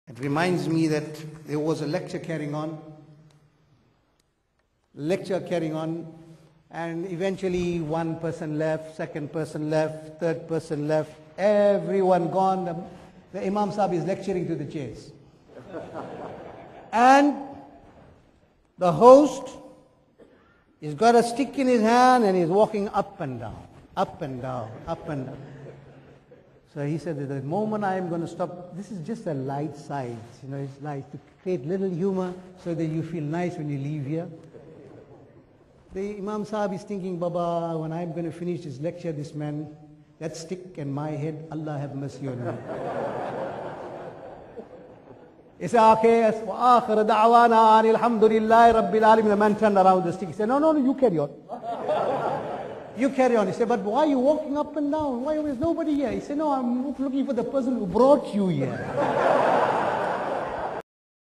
It reminds me that there was a lecture carrying on, and eventually one person left, second person left, third person left, everyone gone. The Imam Sahib is lecturing to the chairs. And the host, he's got a stick in his hand and he's walking up and down, up and down, up and down. So he said, the moment I am going to stop, this is just a light side, it's like to create little humor so that you feel nice when you leave here. The Imam Sahib is thinking, Baba, when I'm going to finish this lecture, this man, that stick in my head, Allah have mercy on me. He said, okay, وآخر دعوانا أن الحمد لله رب العالمين. The man turned around the stick. He said, no, you carry on. You carry on. He said, but why are you walking up and down? Why is nobody here? He said, no, I'm looking for the person who brought you here.